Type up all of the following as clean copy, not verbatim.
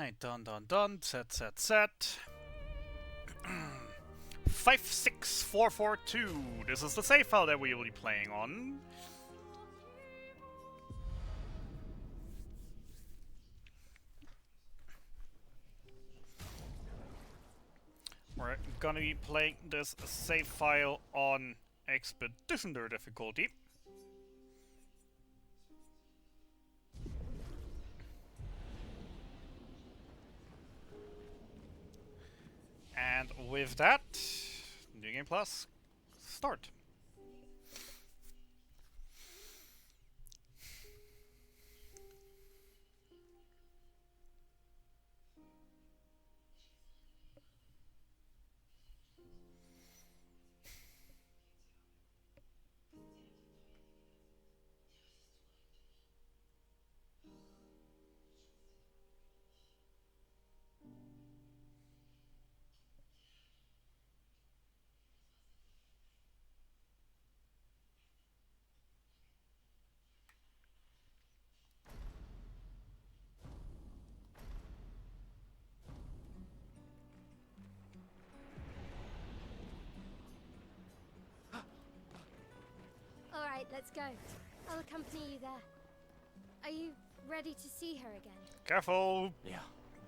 Alright, done, set. 56442. This is the save file that we will be playing on. We're gonna be playing this save file on Expeditioner difficulty. And with that, New Game Plus, start. Alright, let's go. I'll accompany you there. Are you ready to see her again? Careful! Yeah.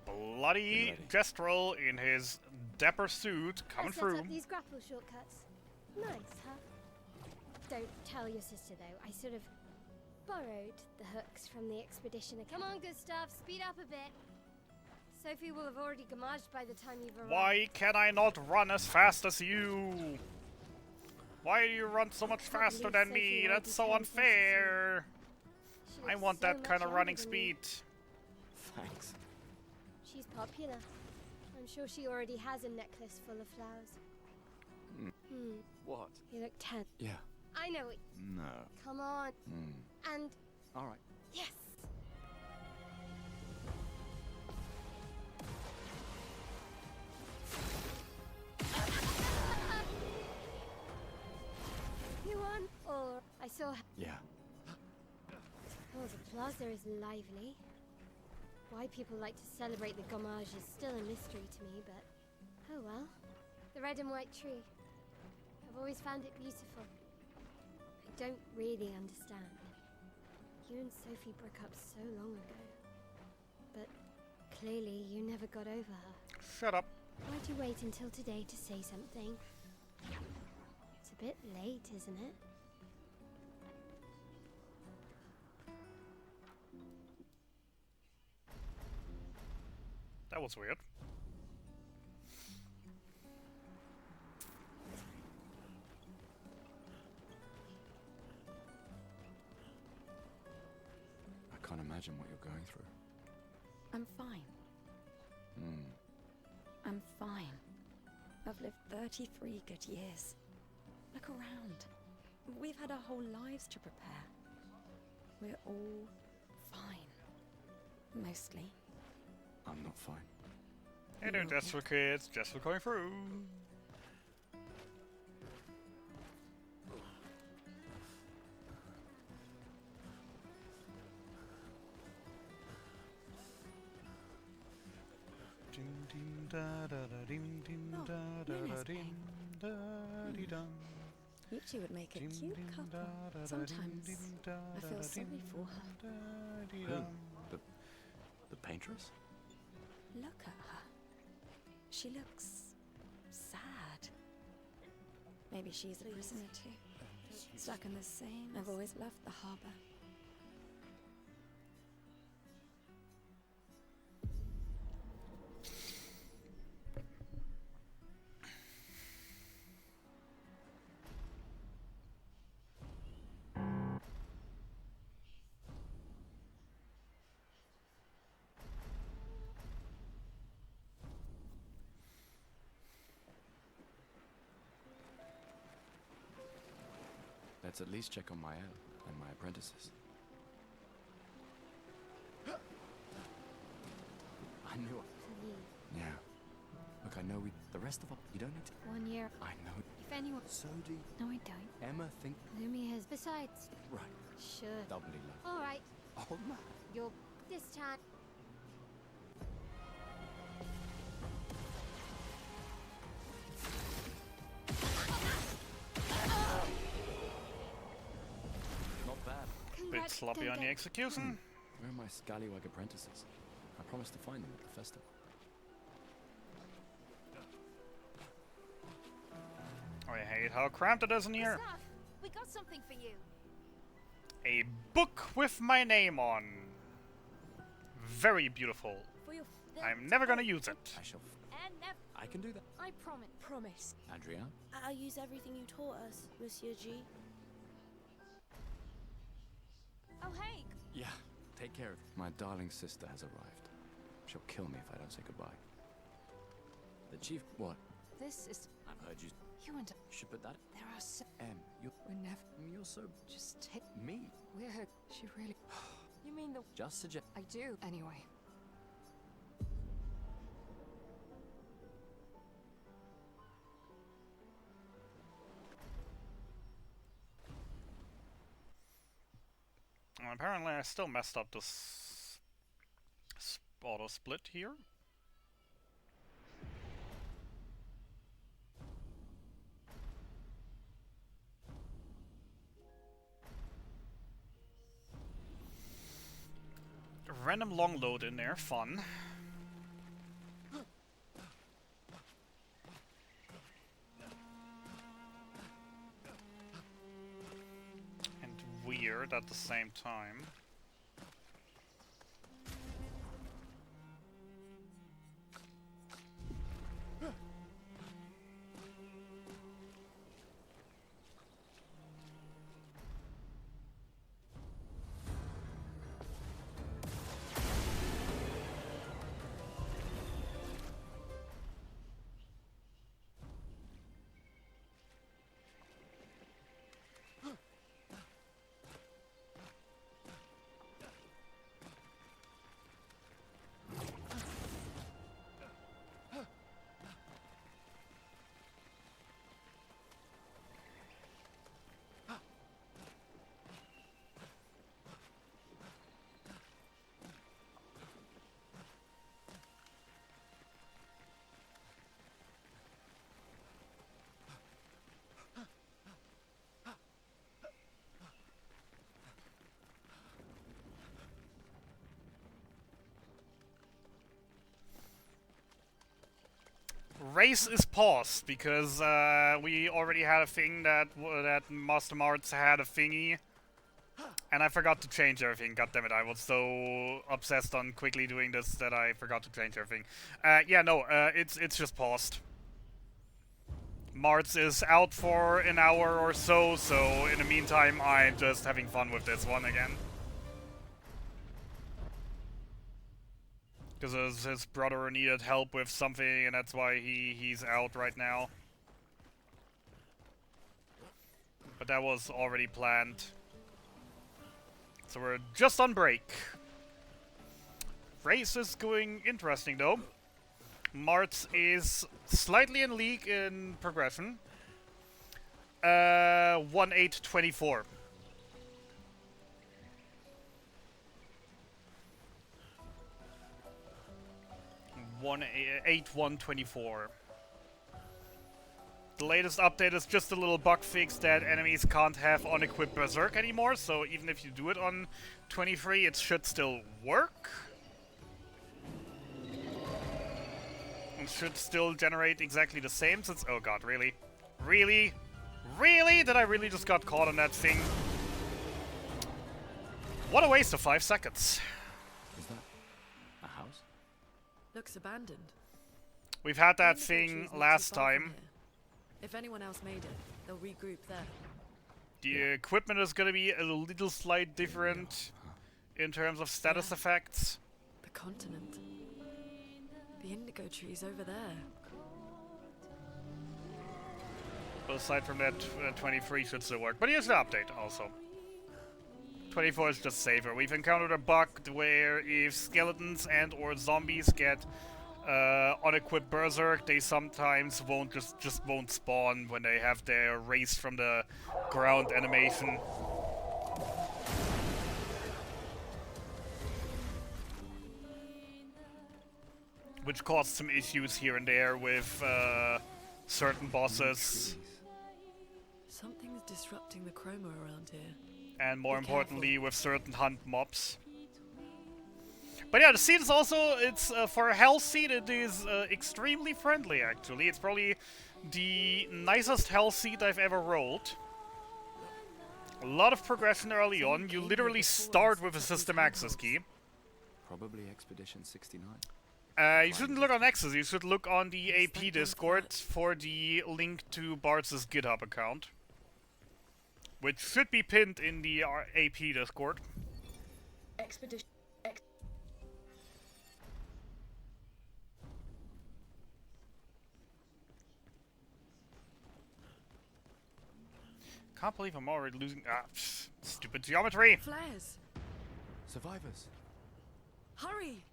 Bloody Gestrel in his dapper suit coming Set through. up these grapple shortcuts. Nice, huh? Don't tell your sister though. I sort of borrowed the hooks from the expedition. Come on, Gustav, speed up a bit. Sophie will have already gamaged by the time you've arrived. Why can I not run as fast as you? Why do you run so much faster than me? That's so unfair. I want that kind of running speed. Thanks. She's popular. I'm sure she already has a necklace full of flowers. What? You look tense. Yeah. I know it. No. Come on. And All right. yes. You won? Or I saw. Yeah. Oh, the plaza is lively. Why people like to celebrate the gommage is still a mystery to me, but oh well. The red and white tree. I've always found it beautiful. I don't really understand. You and Sophie broke up so long ago. But clearly you never got over her. Shut up. Why'd you wait until today to say something? It's a bit late, isn't it? That was weird. I can't imagine what you're going through. I'm fine. I'm fine. I've lived 33 good years. Look around. We've had our whole lives to prepare. We're all fine. Mostly. I'm not fine. Hey there, Gestrel kids. Gestrel going through. You two would make a cute couple. Sometimes I feel sorry for her. Who? The paintress? Look at her. She looks sad. Maybe she's a prisoner too. Stuck in the same. I've always loved the harbor. Let's at least check on Mael and my apprentices. I knew it. Yeah. Look, I know the rest of us, you don't need to. 1 year. I know. If anyone. So do No, I don't. Emma think. Lumia's. Besides. Right. Sure. Doubly love. All right. Oh, man. You're this time. sloppy Don't on the get- execution. Where are my scallywag apprentices? I promised to find them at the festival. I hate how cramped it is in here. Staff, we got something for you. A book with my name on. Very beautiful. For your I'm never gonna use it. I shall. And never. I can do that. I promise. Promise. Adrian? I'll use everything you taught us, Monsieur G. Oh hey. Yeah. Take care of it. My darling sister has arrived. She'll kill me if I don't say goodbye. The chief. What? This is. I've heard you. You and Should put that. there are so. You're. We're never. You're so. Just take. Me. We're. She really. You mean the. Just suggest. I do. Anyway. And apparently I still messed up this auto split here. A random long load in there, fun. And weird at the same time. Race is paused because we already had a thing that that Master Marts had a thingy, and I forgot to change everything. God damn it! I was so obsessed on quickly doing this that I forgot to change everything. Yeah, no, it's just paused. Marts is out for an hour or so, so in the meantime, I'm just having fun with this one again. Because his brother needed help with something, and that's why he's out right now. But that was already planned. So we're just on break. Race is going interesting though. Marts is slightly in league in progression. 1-8-24. 8-1-24. The latest update is just a little bug fix that enemies can't have unequipped Berserk anymore, so even if you do it on 23, it should still work. And should still generate exactly the same since... Oh god, really? Really? Really? Did I really just got caught on that thing? What a waste of 5 seconds. Is that a house? Looks abandoned. We've had that The thing trees not last too far from time. here. If anyone else made it, they'll regroup there. The equipment is gonna be a little slight different in terms of status effects. The continent. The indigo trees over there. But aside from that, 23 should still work. But here's the update also. 24 is just safer. We've encountered a bug where if skeletons and or zombies get unequipped Berserk, they sometimes won't just won't spawn when they have their race from the ground animation. Which caused some issues here and there with certain bosses. Something's disrupting the chroma around here. And more Be careful. importantly, with certain hunt mobs. But yeah, the seed is also, it's for a health seed, it is extremely friendly actually. It's probably the nicest health seed I've ever rolled. A lot of progression early Someone on. You came literally here before start and with a set these system access handholds. key. Probably Expedition 69. You shouldn't look on Nexus, you should look on the Yes, AP thank them for Discord that. for the link to Bart's GitHub account. Which should be pinned in the AP Discord. Expedition. Can't believe I'm already losing. Stupid geometry! Flares! Survivors. Hurry!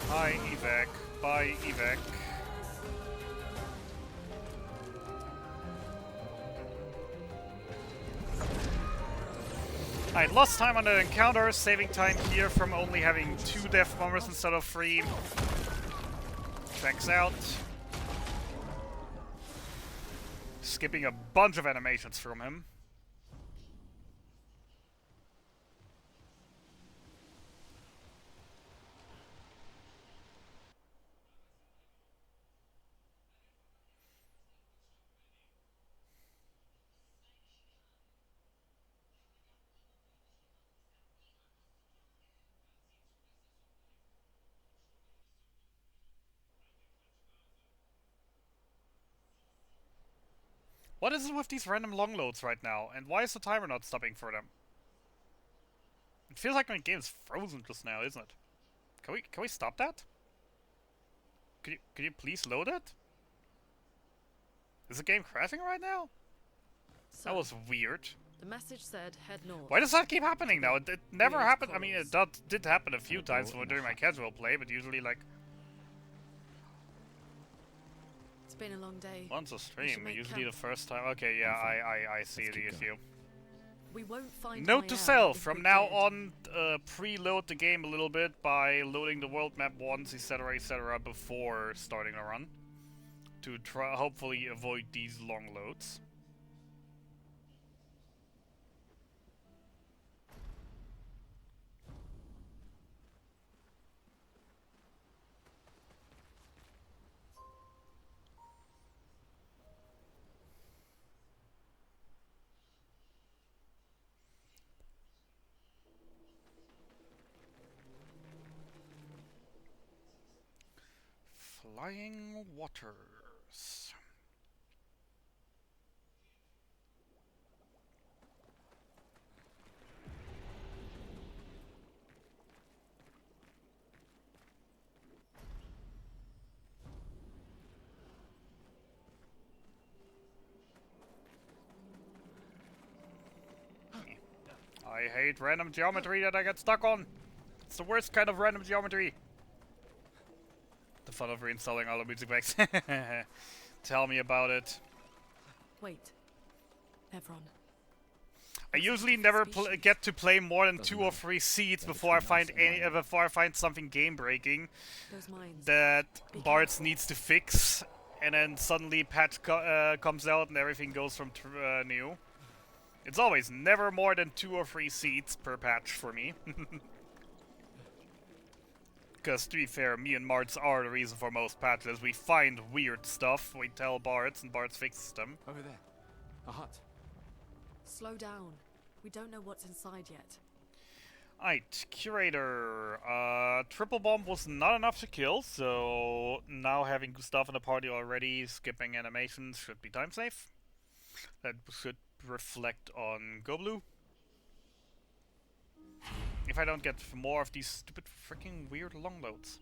Hi, evac. Bye, evac. Alright, lost time on the encounter, saving time here from only having 2 death bombers instead of 3. Checks out. Skipping a bunch of animations from him. What is it with these random long loads right now? And why is the timer not stopping for them? It feels like my game's frozen just now, isn't it? Can we stop that? Could you please load it? Is the game crashing right now? So, That was weird. the message said head north. Why does that keep happening now? It never Weird happened. I mean, it calls. did happen a few And a times bullet in during the my casual play, but usually like It's been a long day. once a should stream. make Usually camp. the first time. Okay, yeah, I see Let's the keep issue. We won't find Note to Mael self: if from we now did. on, preload the game a little bit by loading the world map once, etc., before starting a run, to try hopefully avoid these long loads. Flying waters. I hate random geometry that I get stuck on. It's the worst kind of random geometry. The fun of reinstalling all the music packs. Tell me about it. Wait. Evron. I usually different never species. get to play more than Doesn't 2 or matter. 3 seeds They're before I between find us and Mael. before I find something game breaking Those mines. that Be Bart's careful. needs to fix, and then suddenly patch comes out and everything goes from new. It's always never more than 2 or 3 seeds per patch for me. Because to be fair, me and Marts are the reason for most patches. We find weird stuff, we tell Barts, and Barts fixes them. Over there. A hut. Slow down. We don't know what's inside yet. Alright, Curator. Triple Bomb was not enough to kill, so now having Gustav in the party already, skipping animations should be time safe. That should reflect on Go Blue. If I don't get more of these stupid freaking weird long loads.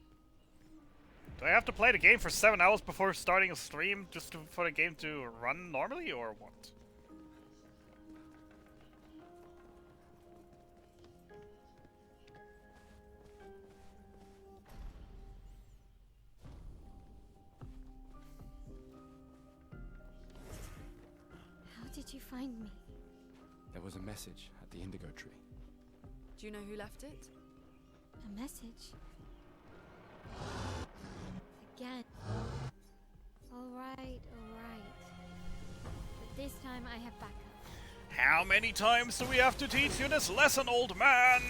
Do I have to play the game for 7 hours before starting a stream just for the game to run normally, or what? you find me? There was a message at the indigo tree. Do you know who left it? A message? Again. Alright, alright. But this time I have backup. How many times do we have to teach you this lesson, old man?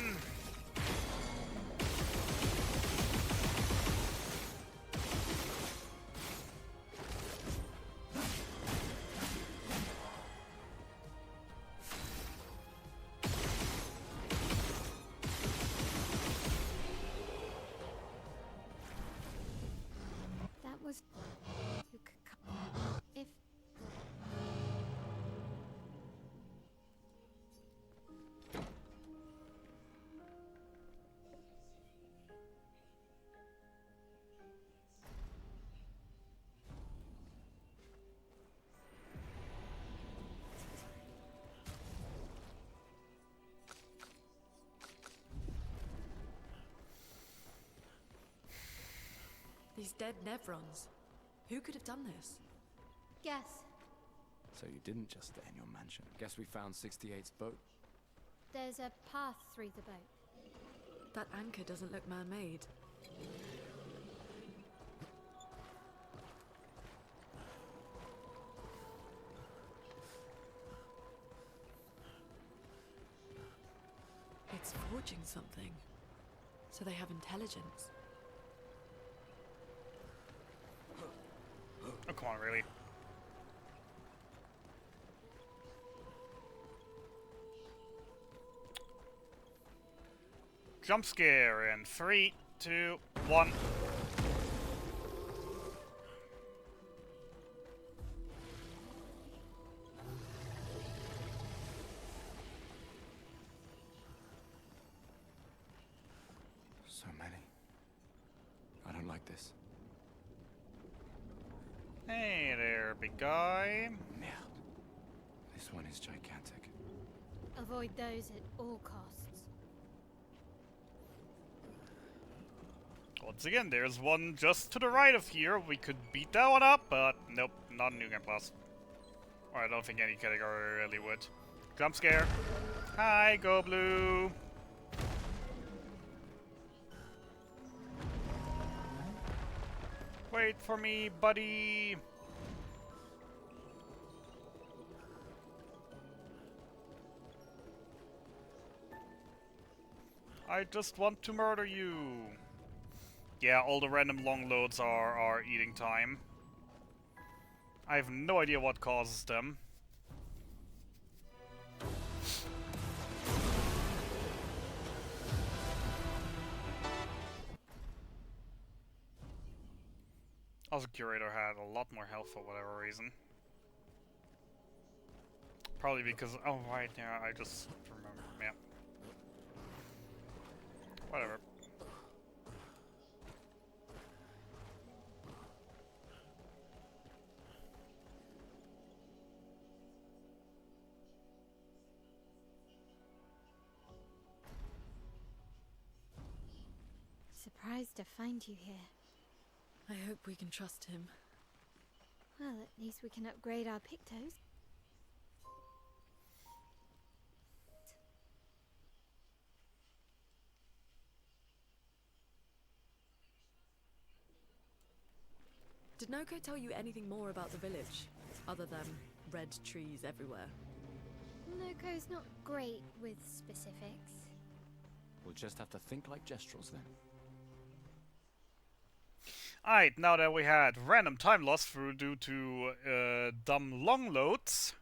That was... You could come... If... These dead Nevrons. Who could have done this? Guess. So you didn't just stay in your mansion. Guess we found 68's boat. There's a path through the boat. That anchor doesn't look man-made. It's forging something. So they have intelligence. Oh, come on, really? Jump scare in 3, 2, 1. So many. I don't like this. Hey there, big guy. Merde. This one is gigantic. Avoid those at all costs. Once again, there's one just to the right of here. We could beat that one up, but nope, not a New Game Plus. Or I don't think any category really would. Jump scare. Hi, Go Blue. Wait for me, buddy. I just want to murder you. Yeah, all the random long loads are eating time. I have no idea what causes them. Also, Curator had a lot more health for whatever reason. Probably because... Oh, right, yeah, I just remember. Yeah. Whatever. Surprised to find you here. I hope we can trust him. Well, at least we can upgrade our Pictos. Did Noko tell you anything more about the village? Other than red trees everywhere? Noko's not great with specifics. We'll just have to think like Gestrels then. Alright, now that we had random time loss due to dumb long loads,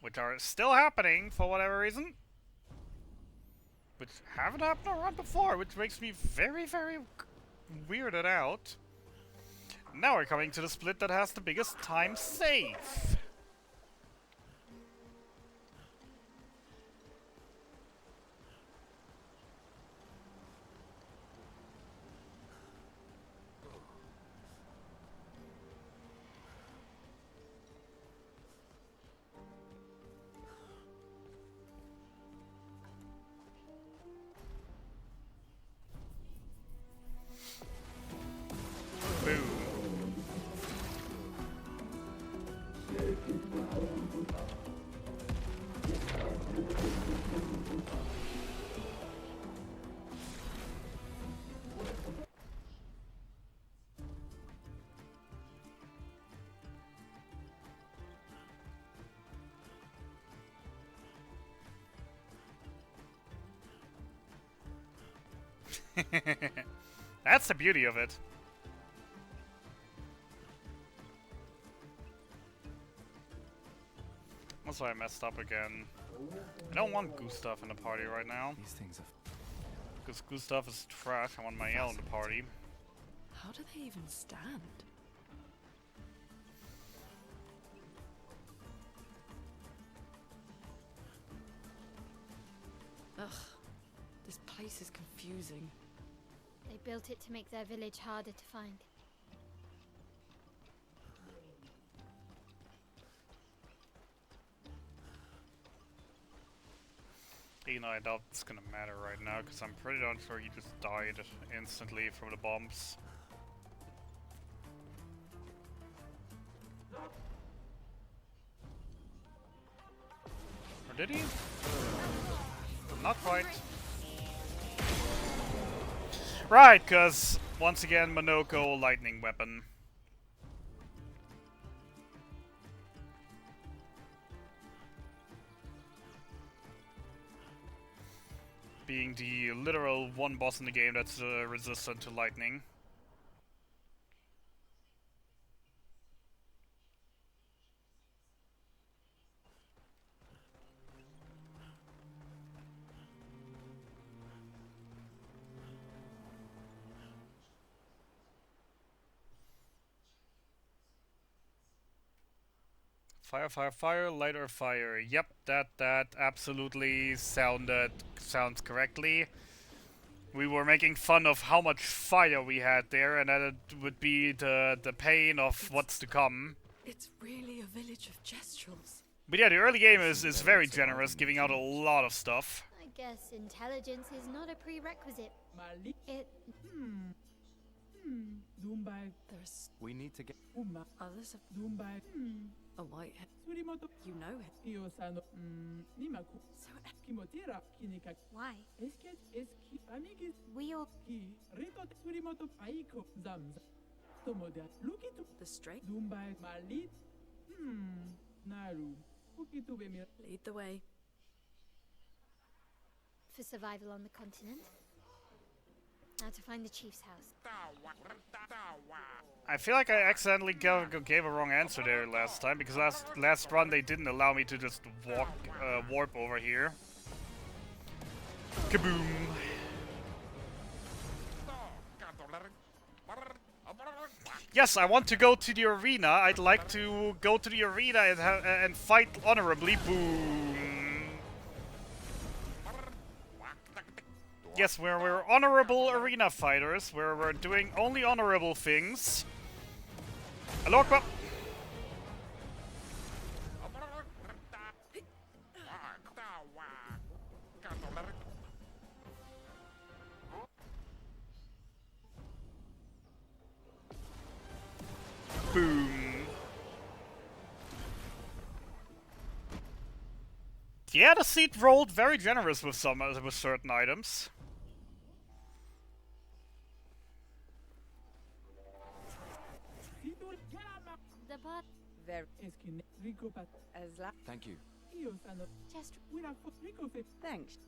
which are still happening for whatever reason, which haven't happened on run before, which makes me very, very weirded out. Now we're coming to the split that has the biggest time save. Boom. That's the beauty of it. Also, I messed up again. I don't want Gustav in the party right now. These things are Because Gustav is trash. I want Mael in the party. How do they even stand? Ugh, this place is confusing. They built it to make their village harder to find. You know, I doubt it's gonna matter right now, because I'm pretty darn sure he just died instantly from the bombs. Or did he? Not quite. Right, because once again, Monoko lightning weapon. Being the literal one boss in the game that's resistant to lightning. Fire, fire, fire, lighter fire. Yep, that absolutely sounds correctly. We were making fun of how much fire we had there, and that it would be the pain of what's to come. It's really a village of gestrels. But yeah, the early game is very generous, giving out a lot of stuff. I guess intelligence is not a prerequisite. It... There's We need to get. others of a whitehead. You know him. So Why? We all... the straight lead the way. For survival on the continent. Now to find the chief's house. I feel like I accidentally gave a wrong answer there last time, because last run they didn't allow me to just warp over here. Kaboom! Yes, I want to go to the arena. I'd like to go to the arena and fight honorably. Boom! Yes, we're honorable arena fighters, where we're doing only honorable things. Hello, Akbar. Boom. Yeah, the seat rolled very generous with certain items. The bot... Thank you. Just... Thanks.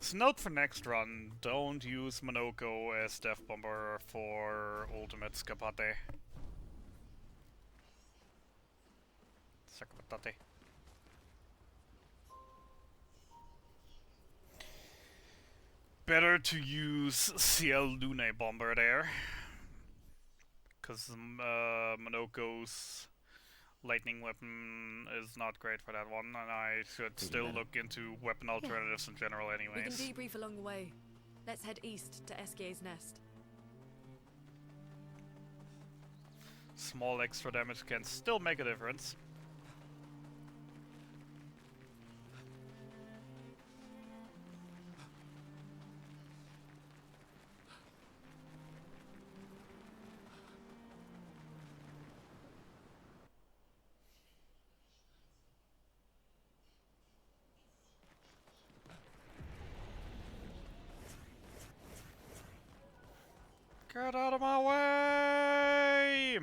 So note for next run, don't use Monoko as Death Bomber for Ultimate Scapate. Scapatate. Better to use CL Lune Bomber there. Because Monoko's lightning weapon is not great for that one, and I should still look into weapon alternatives in general We can anyways. debrief along the way. Let's head east to Eskier's nest. Small extra damage can still make a difference. Get out of my way!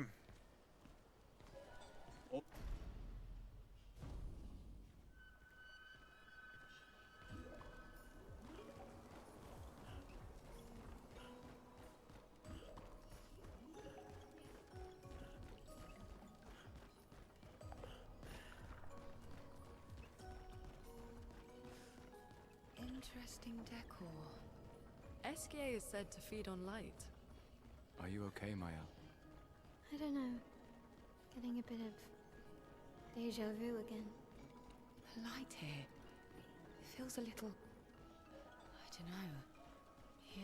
Interesting decor. SKA is said to feed on light. Are you okay, Maya? I don't know. Getting a bit of deja vu again. The light here. It feels a little. I don't know. Yeah.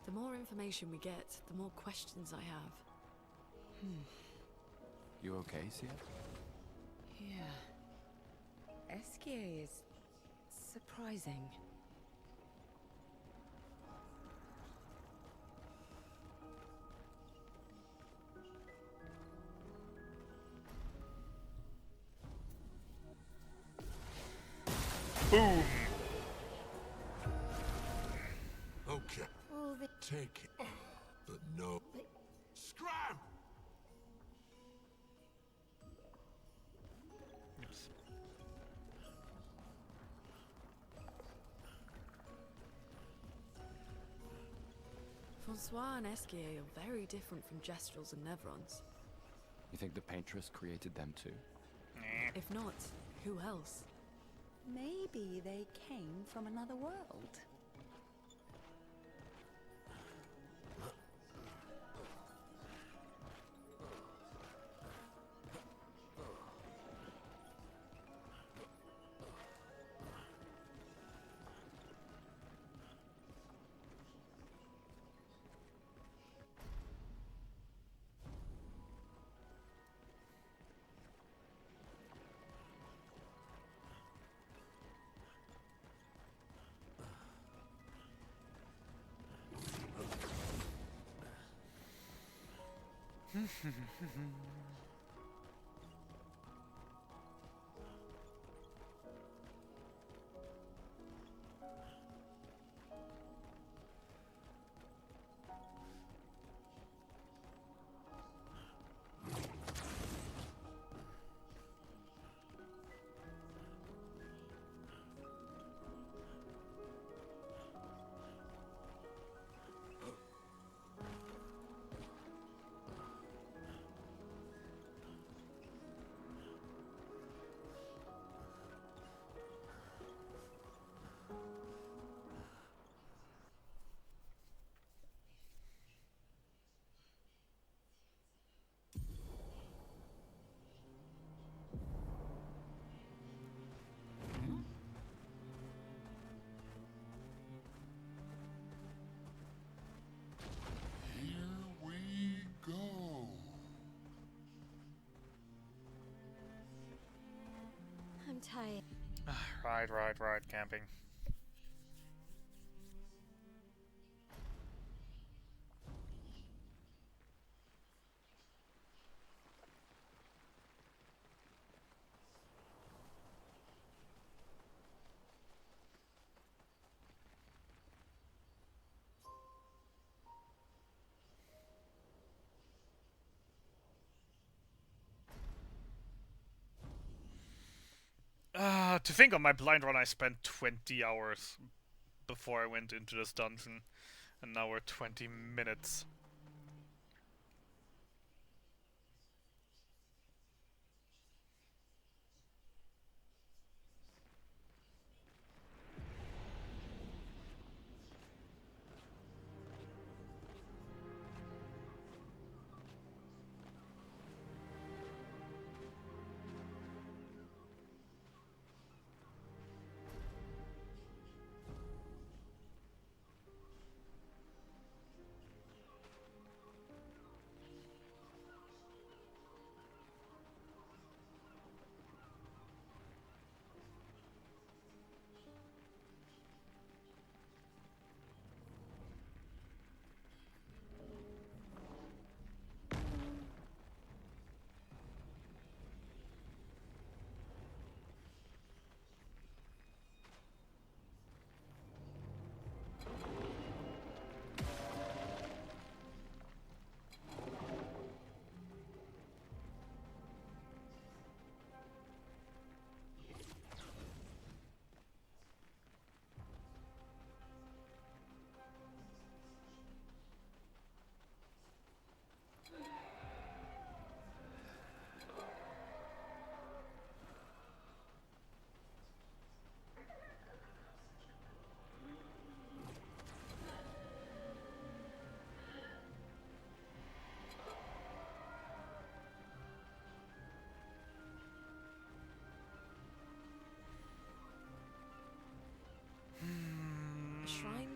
The more information we get, the more questions I have. You okay, Sia? Yeah. SKA is surprising. Boom! Okay, All the take it. But no. Scram! Oops. Francois and SKA are very different from Gestrels and Nevrons. You think the Paintress created them too? Nah. If not, who else? Maybe they came from another world. Here we go. I'm tired. Right, camping. To think on my blind run, I spent 20 hours before I went into this dungeon, and now we're 20 minutes.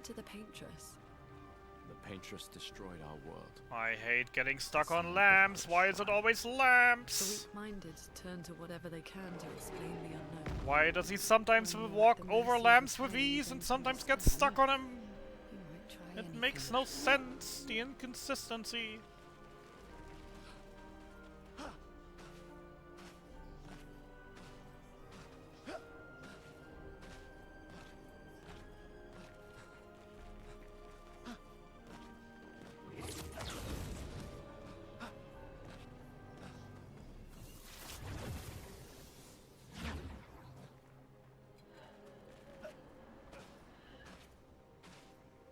happened to the paintress? The paintress destroyed our world. I hate getting stuck on lamps. Why is it always The lamps? weak-minded turn to whatever they can to explain the unknown. Why does he sometimes walk over lamps with ease and sometimes get stuck on them? He won't try It anything. makes no sense, the inconsistency.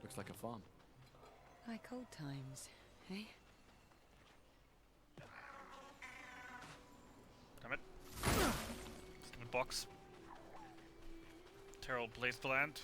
Looks like a farm. Like old times, eh? Damn it. Stupid box. Terrible place to land.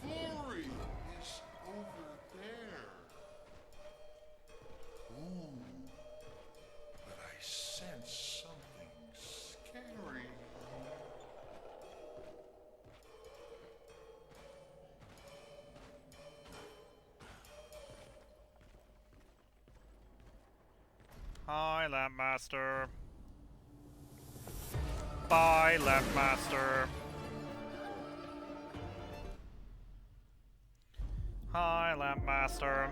Harry is over there. Ooh. But I sense something scary. Hi, Lampmaster. Bye, Lampmaster. Hi, Lampmaster.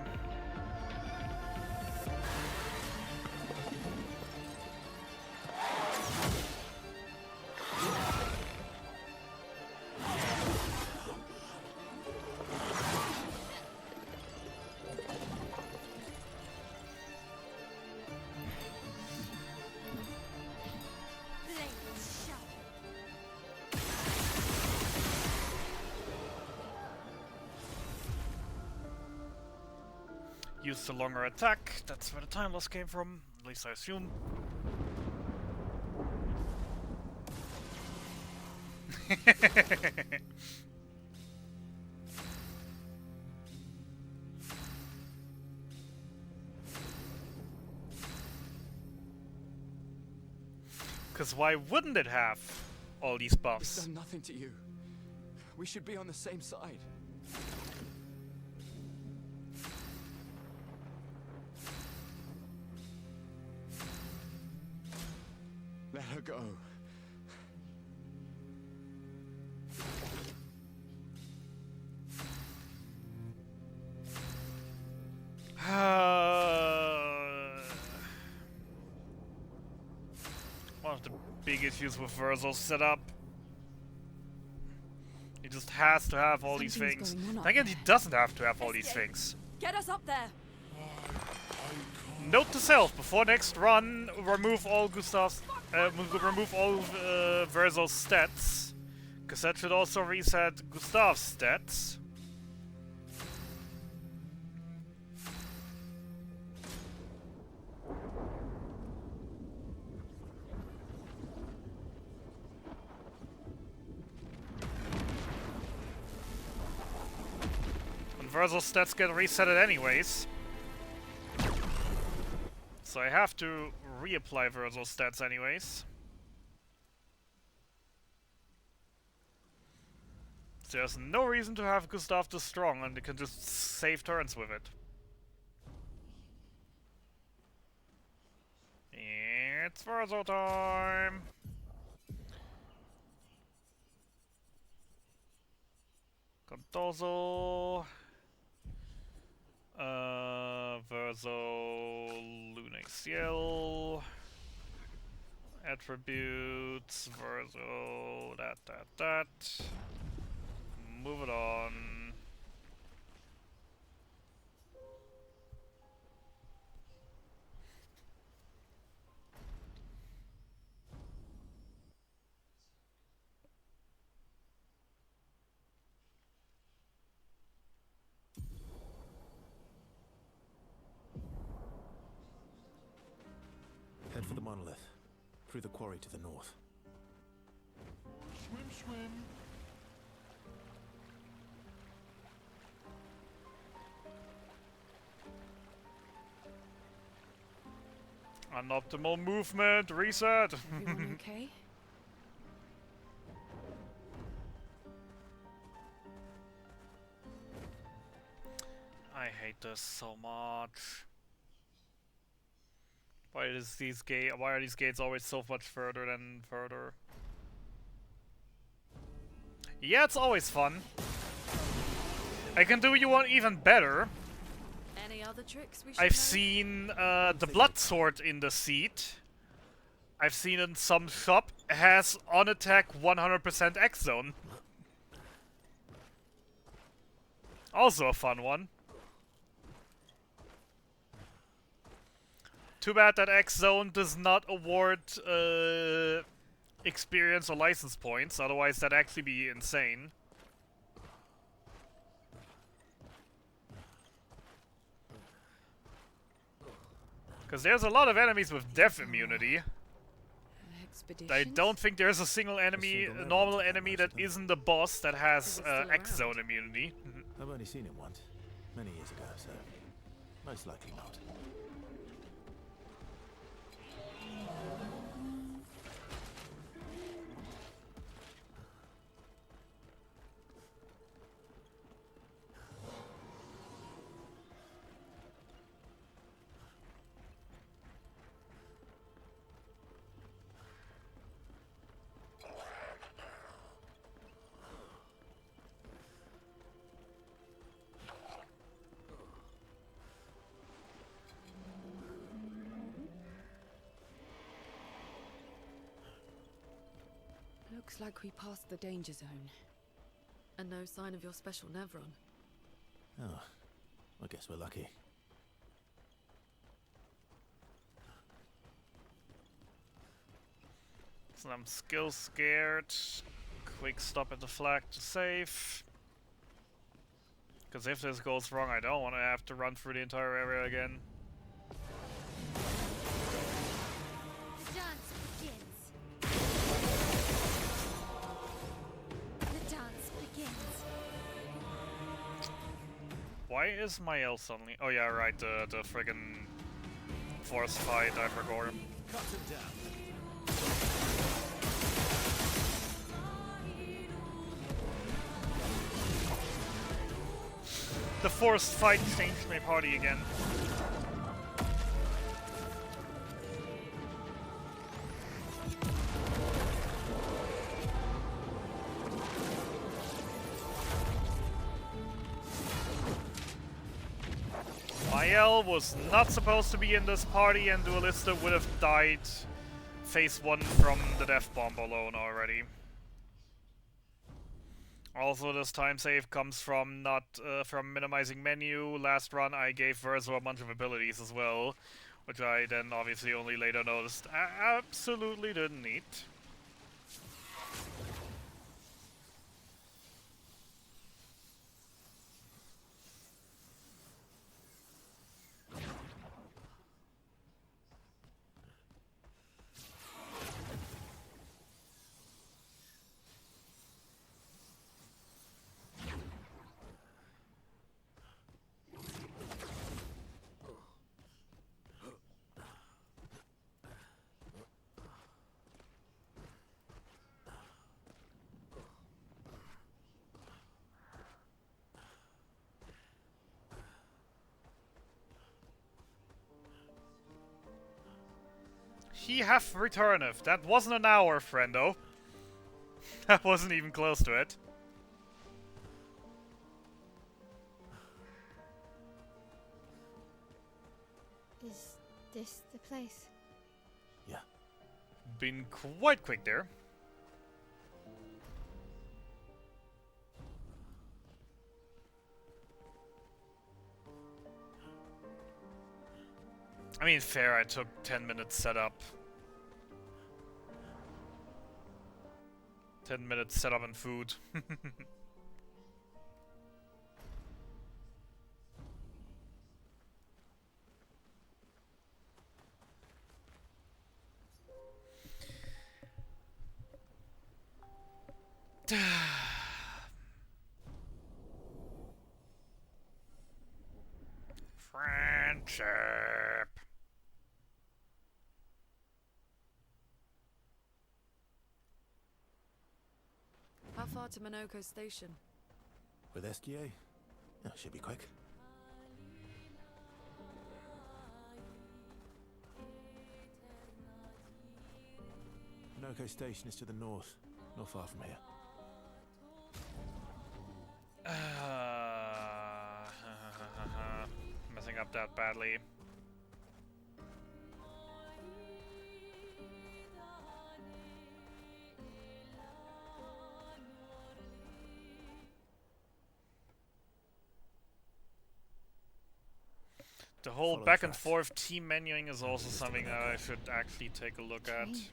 Used the longer attack, that's where the time loss came from, at least I assume. Cause why wouldn't it have all these It's buffs? done nothing to you. We should be on the same side. Let her go. One of the big issues with Verzo's setup. He just has to have all these Something's things. going on up Then again, he there. doesn't have to have all these Escape. things. Get us up there! Note to self: before next run, remove all Gustav's, remove all Verzo's stats, because that should also reset Gustav's stats. Verso stats get resetted anyways. So I have to reapply Verso stats anyways. There's no reason to have Gustav too strong, and you can just save turns with it. It's Verso time! Cardozo... Verso... Lunaxiel... Attributes... Verso... that... Move it on... Head for the monolith. Through the quarry to the north. Swim, swim. Unoptimal movement, reset! Everyone okay? I hate this so much. Why are these gates always so much further than further? Yeah, it's always fun. I can do you one even better. Any other tricks we should I've know? seen the blood sword in the seat. I've seen in some shop has on attack 100% X zone. Also a fun one. Too bad that X zone does not award experience or license points, otherwise that'd actually be insane. Because there's a lot of enemies with death immunity. I don't think there's a single enemy, a normal enemy that isn't the boss that has X zone immunity. I've only seen it once. Many years ago, so most likely not. Looks like we passed the danger zone. And no sign of your special Nevron. Oh, I guess we're lucky. So I'm skill scared. Quick stop at the flag to save. Because if this goes wrong, I don't want to have to run through the entire area again. The dance begins. The dance begins. Why is my L suddenly? Oh yeah, right. The friggin' force fight. I forgot. Cut him down. The forced fight changed my party again. Mael was not supposed to be in this party, and Duelista would have died phase 1 from the death bomb alone already. Also, this time save comes from not from minimizing menu. Last run I gave Verso a bunch of abilities as well, which I then obviously only later noticed I absolutely didn't need. He hath returneth. That wasn't an hour, friendo. That wasn't even close to it. Is this the place? Yeah. Been quite quick there. I mean, fair, I took 10 minutes setup. 10 minutes setup and food. Friendship. How far to Minoko Station? With SGA? Yeah, should be quick. Minoko Station is to the north, not far from here. Messing up that badly. The whole Follow back the and tracks. forth team menuing is also something that I should actually take a look at. Jane.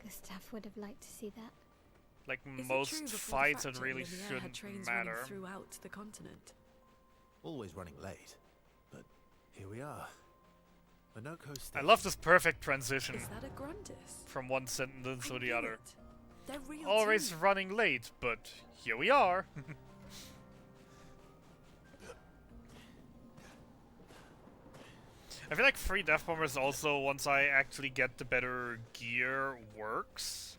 Gustav would have liked to see that. Like Is it most true before the fights, it fracture, really Lumiere had shouldn't trains matter. running throughout the continent? Always running late, but here we are. Minoko Station. I love this perfect transition Is that a Grundis? from one sentence to I the knew other. it. They're real Always too. running late, but here we are. I feel like free death bombers also, once I actually get the better gear, works.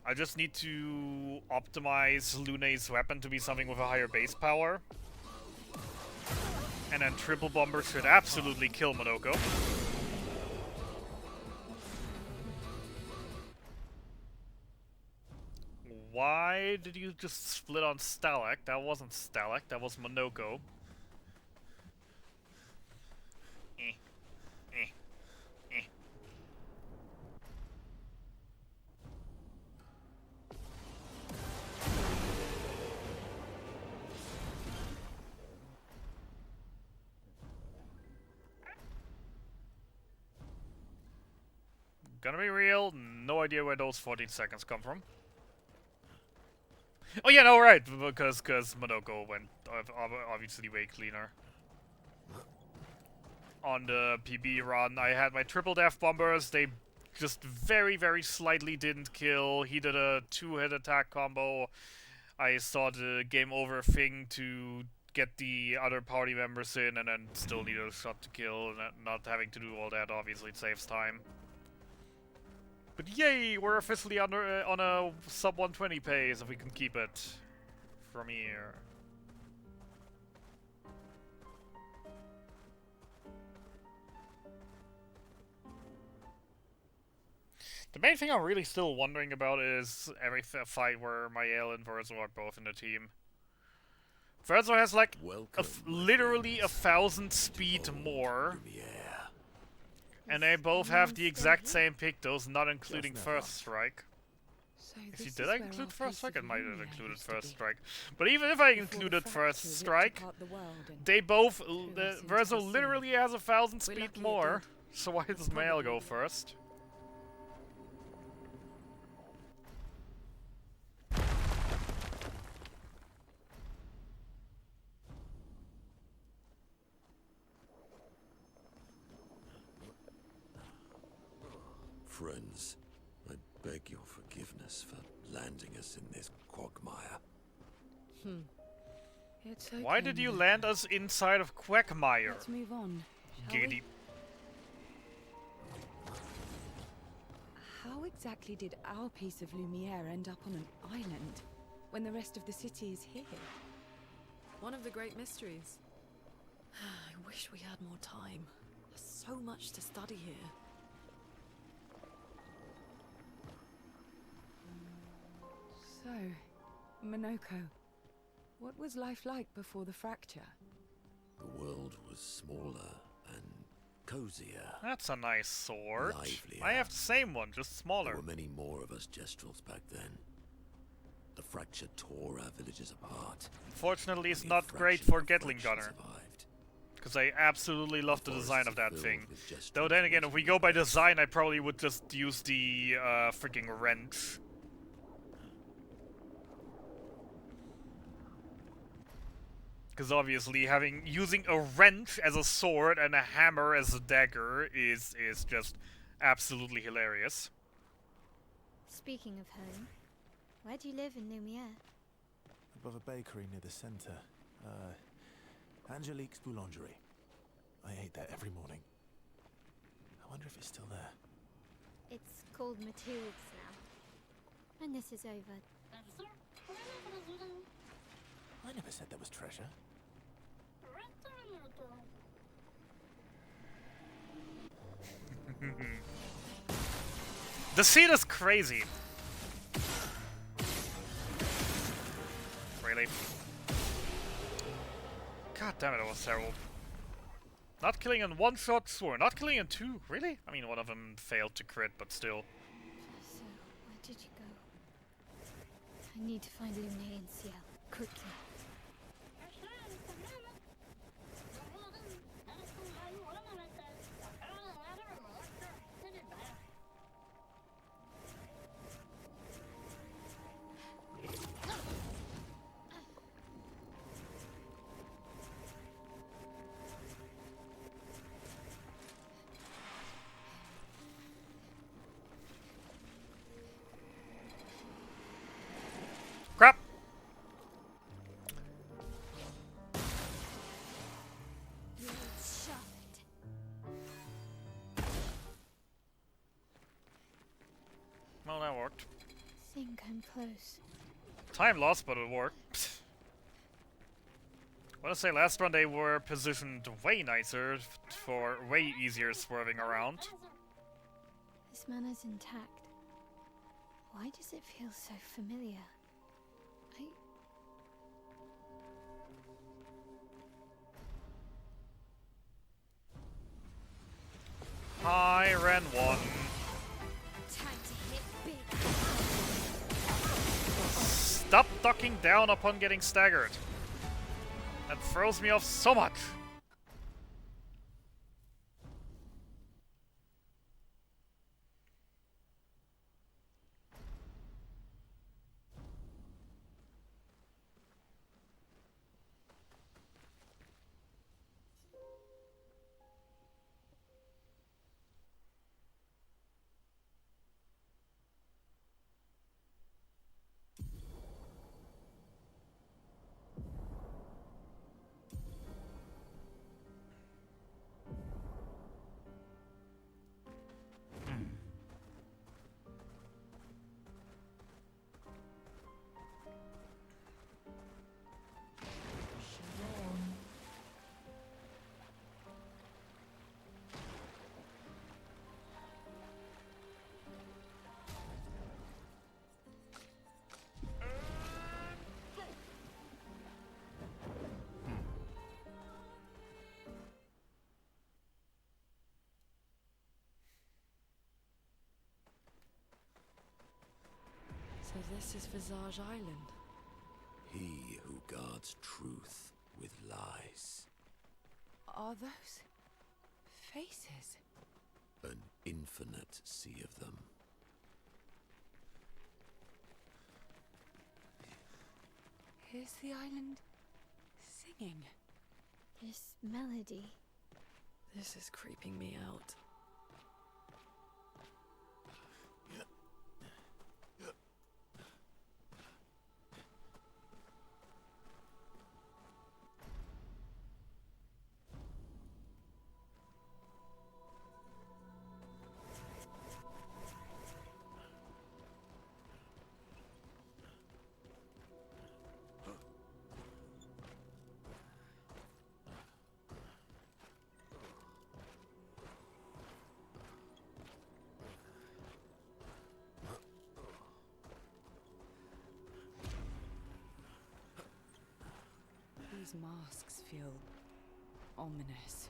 I just need to optimize Lune's weapon to be something with a higher base power. And then triple bomber should absolutely kill Minoko. Why did you just split on Stalak? That wasn't Stalak, that was Minoko. Gonna be real, no idea where those 14 seconds come from. Oh yeah, no, right, because Minoko went obviously way cleaner. On the PB run, I had my triple death bombers, they just very, very slightly didn't kill. He did a 2-hit attack combo. I saw the game over thing to get the other party members in and then still needed a shot to kill, and not having to do all that, obviously it saves time. But yay, we're officially on a sub 120 pace if we can keep it from here. The main thing I'm really still wondering about is every fight where Mael and Verzo are both in the team. Verzo has like literally 1,000 speed more. And they both have the exact same pictos, not including first strike. So Actually, this did is I where include our first piece strike? of I might have Lumiere included used to first be. strike. But even if I Before the included fracture first ripped strike, apart the world and they both, threw us into the Verzo sea. literally has 1,000 We're speed lucky it more. did. So why does Mael go first? Friends, I beg your forgiveness for landing us in this quagmire. It's okay, Why did you Minoko. land us inside of Quagmire? Let's move on, shall Giddy. we? How exactly did our piece of Lumiere end up on an island when the rest of the city is here? One of the great mysteries. I wish we had more time. There's so much to study here. So, Minoko, what was life like before the fracture? The world was smaller and cozier. That's a nice sword. Livelier. I have the same one, just There smaller. were many more of us Gestrels back then. The fracture tore our villages apart. Unfortunately, it's Only a not great fraction for of Gatling fraction Gunner. survived. Because I absolutely love the forests design of are that filled thing. with Gestrels Though then again, if we go by waiting for design, I probably would just use the freaking wrench. Because obviously, using a wrench as a sword and a hammer as a dagger is just absolutely hilarious. Speaking of home, where do you live in Lumiere? Above a bakery near the center. Angelique's Boulangerie. I ate there every morning. I wonder if it's still there. It's called Matilda's now. When this is over, I never said there was treasure. The scene is crazy. Really? God damn it, that was terrible. Not killing in one shot, sure. Not killing in two, really? I mean, one of them failed to crit, but still. so where did you go? I need to find Lumiere and Ciel, quickly. Crap! Well, that worked. Think I'm close. Time lost, but it worked. I want to say last run they were positioned way nicer for way easier swerving around. This manner's intact. Why does it feel so familiar? Hi, Ren 1. Time to hit big. Stop ducking down upon getting staggered. That throws me off so much. So this is Visage Island. He who guards truth with lies. Are those faces? An infinite sea of them. Is the island singing? This melody. This is creeping me out. These masks feel ominous.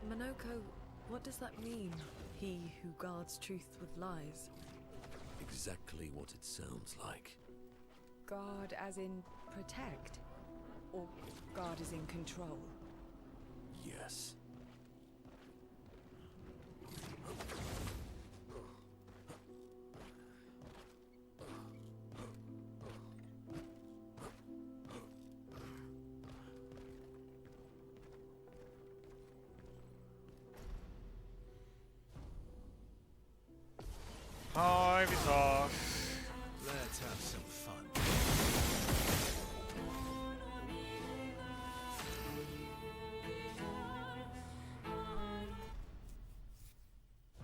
Minoko, what does that mean? He who guards truth with lies. Exactly what it sounds like. Guard as in protect? Or guard as in control? Yes. Hive is off. Let's have some fun.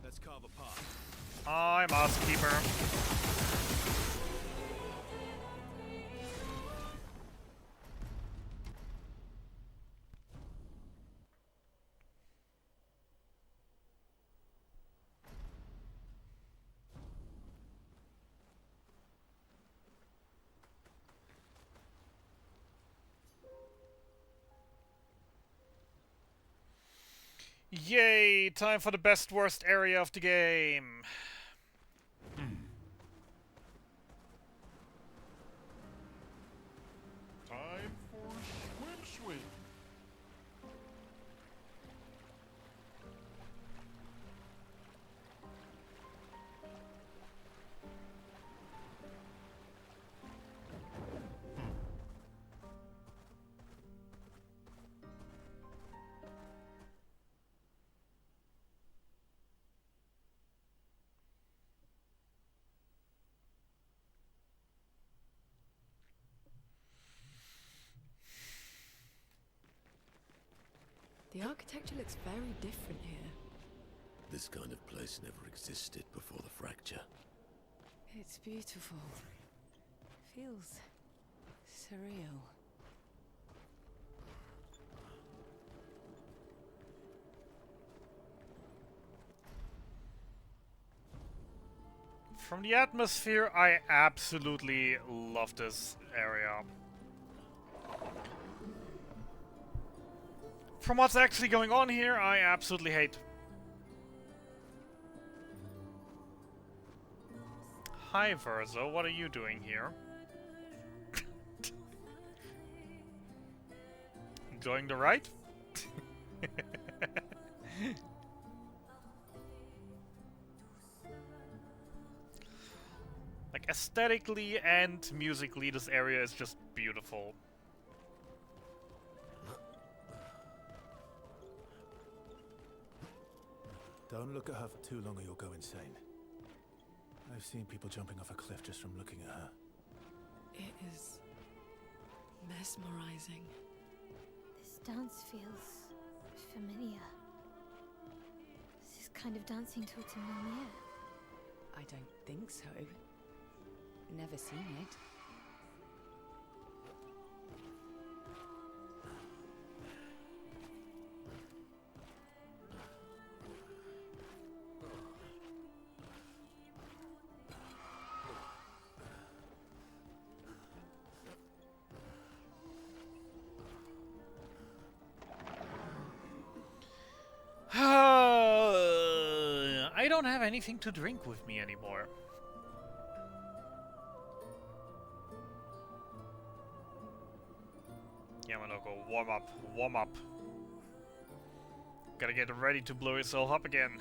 Let's carve a path. I'm Housekeeper. Yay! Time for the best worst area of the game. Time for swim. The architecture looks very different here. This kind of place never existed before the fracture. It's beautiful. Feels surreal. From the atmosphere, I absolutely love this area. From what's actually going on here, I absolutely hate. Hi, Verzo, what are you doing here? Enjoying the ride? Like, aesthetically and musically, this area is just beautiful. Don't look at her for too long or you'll go insane. I've seen people jumping off a cliff just from looking at her. It is mesmerizing. This dance feels familiar. This is kind of dancing to a familiar. I don't think so. Never seen it. I don't have anything to drink with me anymore. Yeah, I'm gonna go warm up. Gotta get ready to blow yourself up again.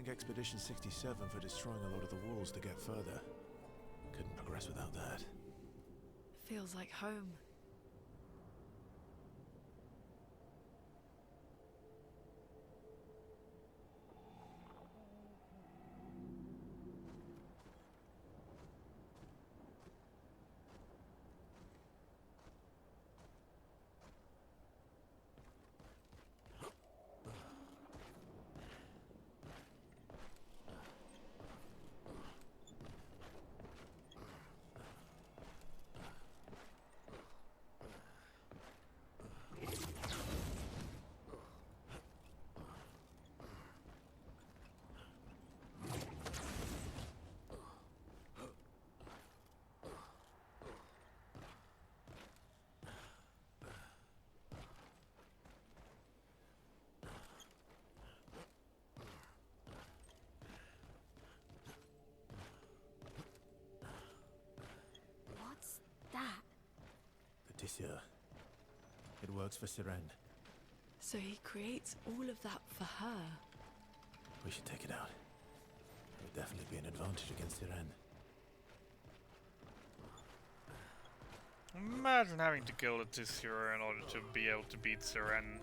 thank Expedition 67 for destroying a lot of the walls to get further. Couldn't progress without that. Feels like home. What's that? The Tisseur. It works for Sirene. So he creates all of that for her. We should take it out. It would definitely be an advantage against Sirene. Imagine having to kill the Tissure in order to be able to beat Sirene.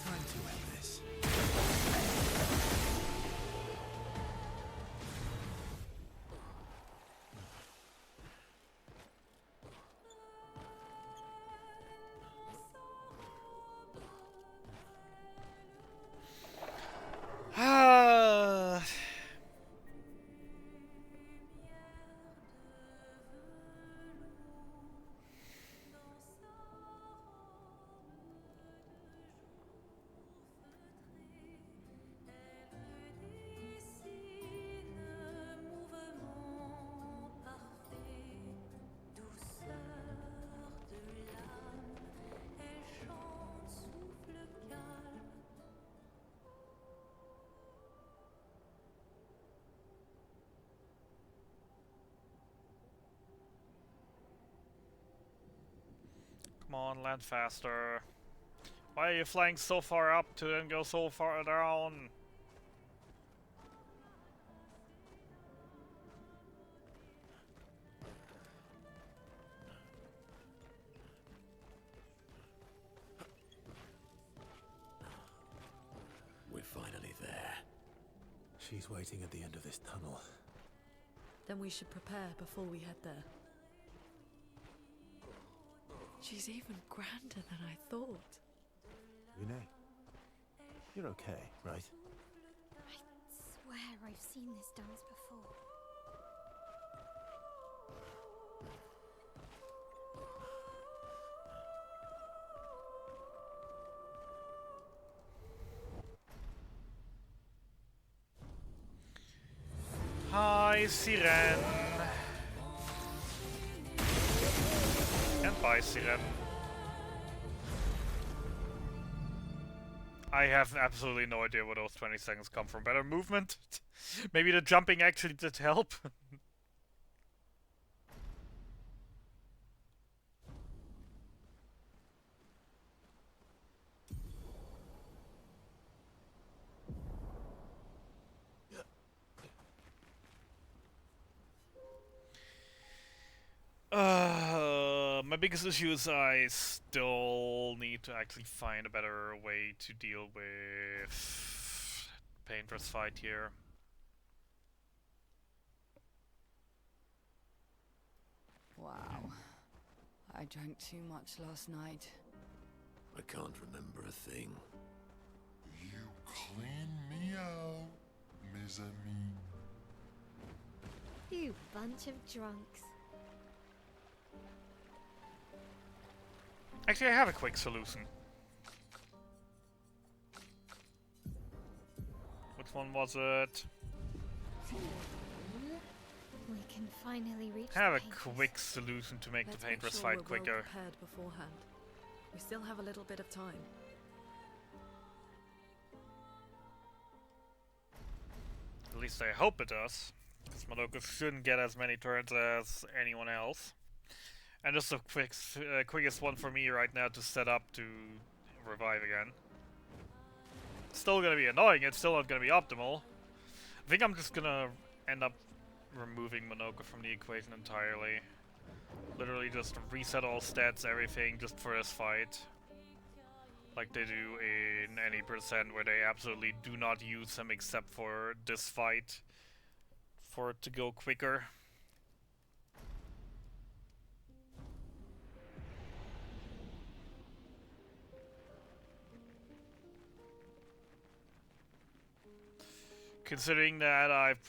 Time to end this. Ah. Come on, land faster. Why are you flying so far up to then go so far down? We're finally there. She's waiting at the end of this tunnel. Then we should prepare before we head there. She's even grander than I thought. Renee, you're okay, right? I swear I've seen this dance before. Hi, Siren. And bye, Siren. I have absolutely no idea where those 20 seconds come from. Better movement? Maybe the jumping actually did help? My biggest issue is I still need to actually find a better way to deal with Painter's fight here. Wow. I drank too much last night. I can't remember a thing. You clean me out, mes amis. You bunch of drunks. Actually, I have a quick solution. Which one was it? We can finally reach I have the a painters. quick solution to make Let's the make painters sure fight we're quicker. well prepared beforehand. We still have a little bit of time. At least I hope it does. Because Madoka shouldn't get as many turns as anyone else. And just the quickest one for me right now to set up to revive again. Still gonna be annoying, it's still not gonna be optimal. I think I'm just gonna end up removing Madoka from the equation entirely. Literally just reset all stats, everything, just for this fight. Like they do in any percent where they absolutely do not use him except for this fight. For it to go quicker. Considering that I've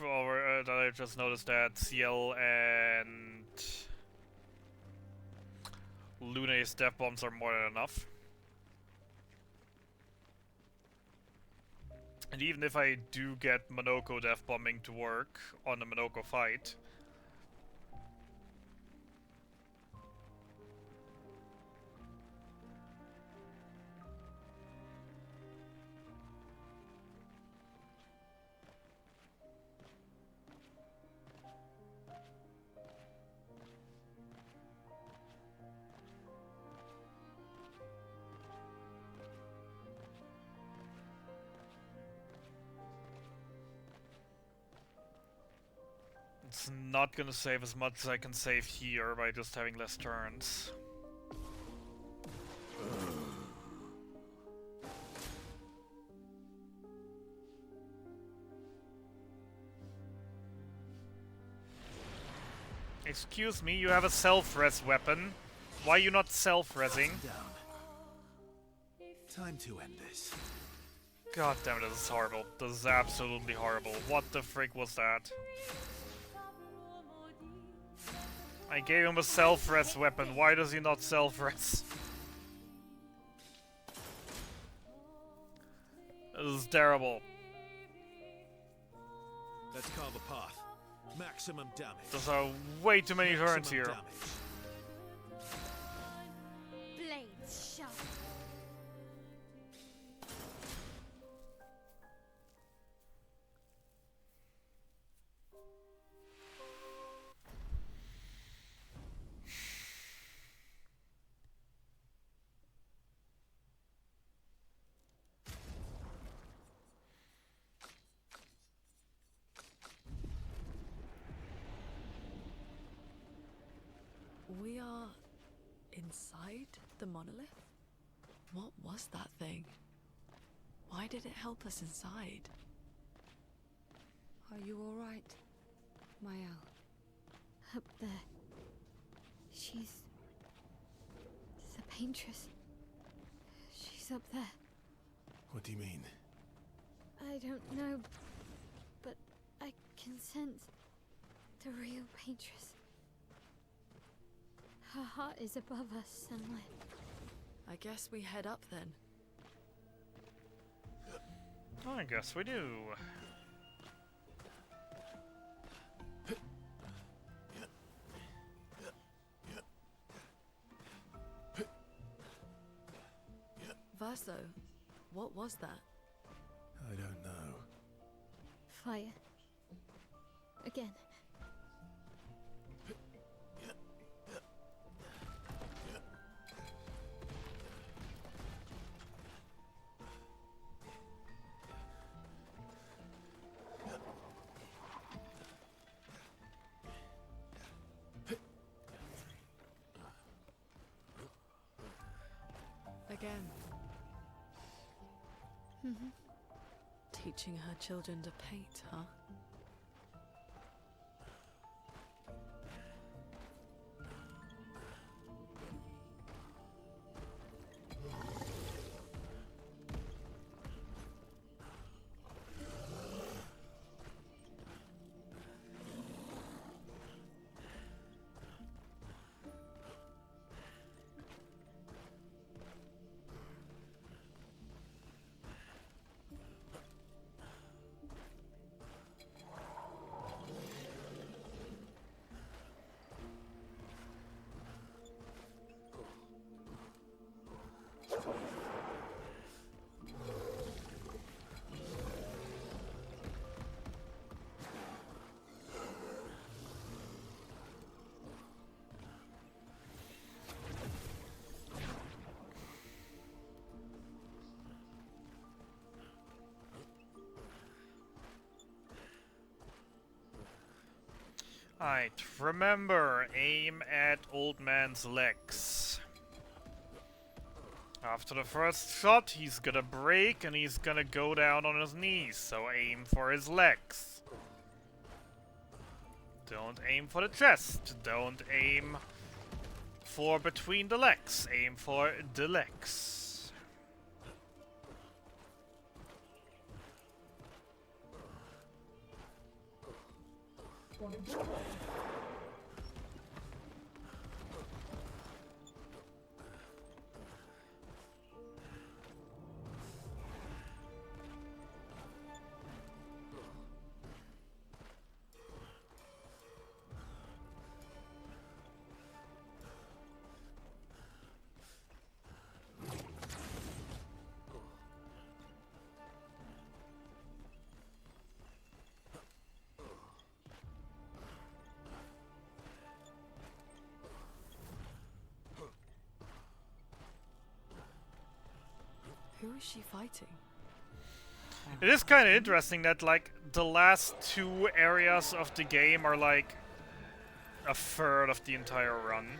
just noticed that CL and Lune's death bombs are more than enough. And even if I do get Monoko death bombing to work on the Monoko fight, it's not gonna save as much as I can save here by just having less turns. Excuse me, you have a self-res weapon. Why are you not self-resing? Time to end this. God damn it, this is horrible. This is absolutely horrible. What the frick was that? I gave him a self-res weapon. Why does he not self-res? This is terrible. Let's carve a path. Maximum damage. There's way too many turns here. Damage. Blades sharp. We are inside the monolith? What was that thing? Why did it help us inside? Are you all right, Mael? Up there. She's the paintress. She's up there. What do you mean? I don't know, but I can sense the real paintress. Her heart is above us, Sunlight. I guess we head up then. I guess we do. Verso, what was that? I don't know. Fire. Again. Again. Mm-hmm. Teaching her children to paint, huh? Alright, remember, aim at old man's legs. After the first shot, he's gonna break and he's gonna go down on his knees, so aim for his legs. Don't aim for the chest. Don't aim for between the legs. Aim for the legs. Who is she fighting? It is kind of interesting that, like, the last two areas of the game are, like, a third of the entire run.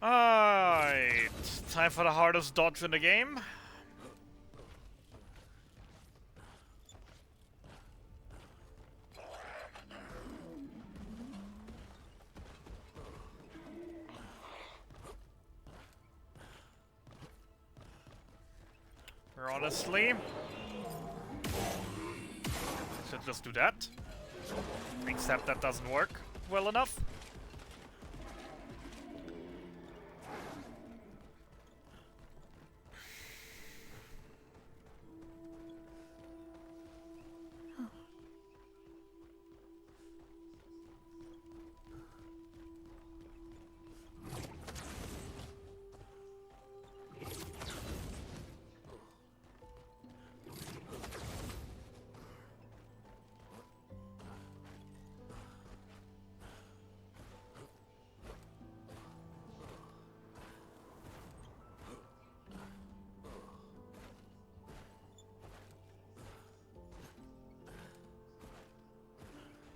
Alright, time for the hardest dodge in the game. Or honestly, should just do that. Except that doesn't work well enough.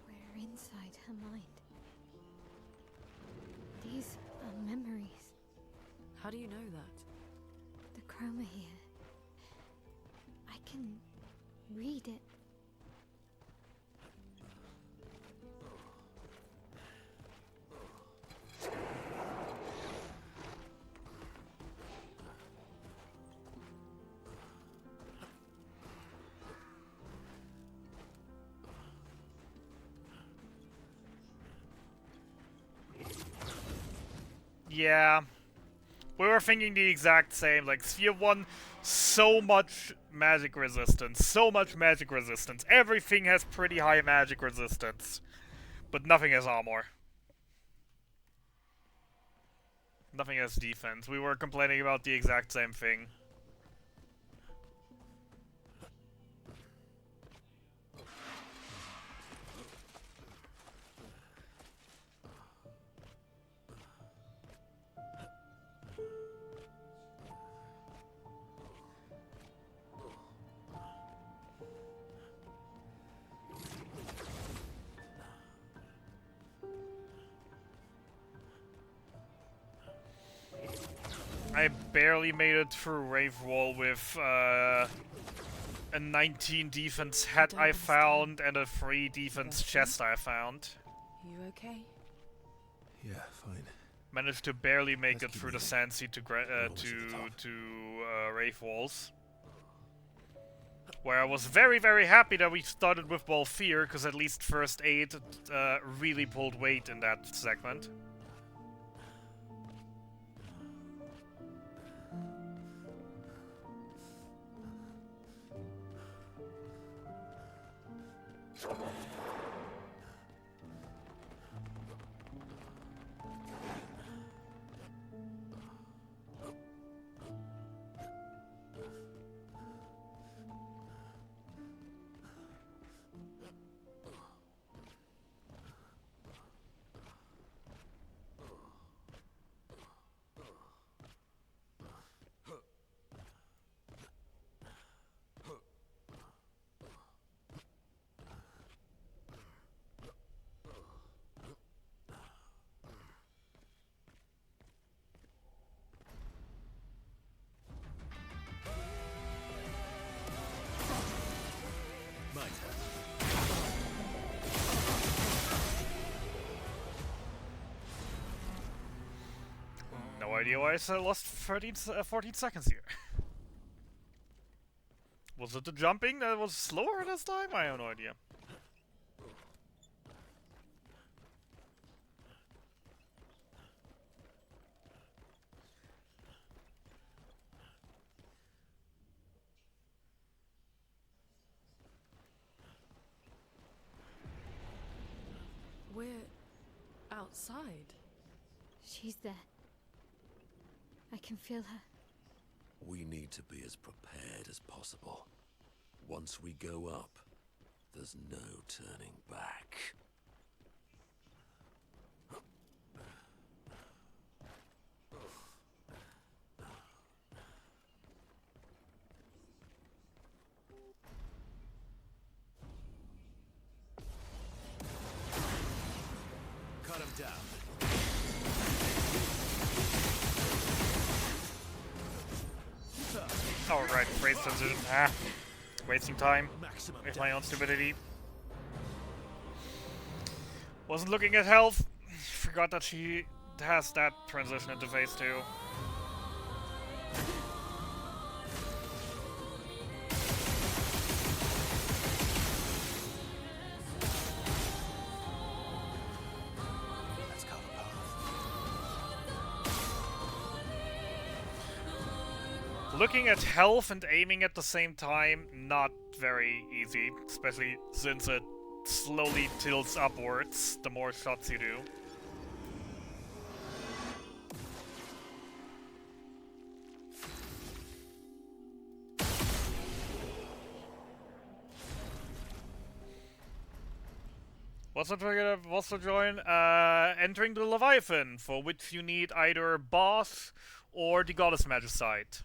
We're inside her mind. These are memories. How do you know that? The chroma here. I can read it. Yeah. We were thinking the exact same. Like, Sphere 1, so much magic resistance. So much magic resistance. Everything has pretty high magic resistance. But nothing has armor. Nothing has defense. We were complaining about the exact same thing. I barely made it through Rave Wall with a 19 defense hat I found and a 3 defense chest I found. You okay? Yeah, fine. Managed to barely make it keep through the moving. sand sea to Rave Walls. Where I was very, very happy that we started with Ball Fear, because at least first aid really pulled weight in that segment. Video-wise, I lost 14 seconds here. Was it the jumping that was slower this time? I have no idea. We're outside. She's there. I can feel her. We need to be as prepared as possible. Once we go up, there's no turning back. Cut him down. Alright, race transition. Wasting time with my own stupidity. Wasn't looking at health. Forgot that she has that transition into phase 2. Let's cover path. Looking at health and aiming at the same time, not very easy, especially since it slowly tilts upwards the more shots you do. What's the trigger? What's the join? Entering the Leviathan, for which you need either boss or the Goddess Magicite.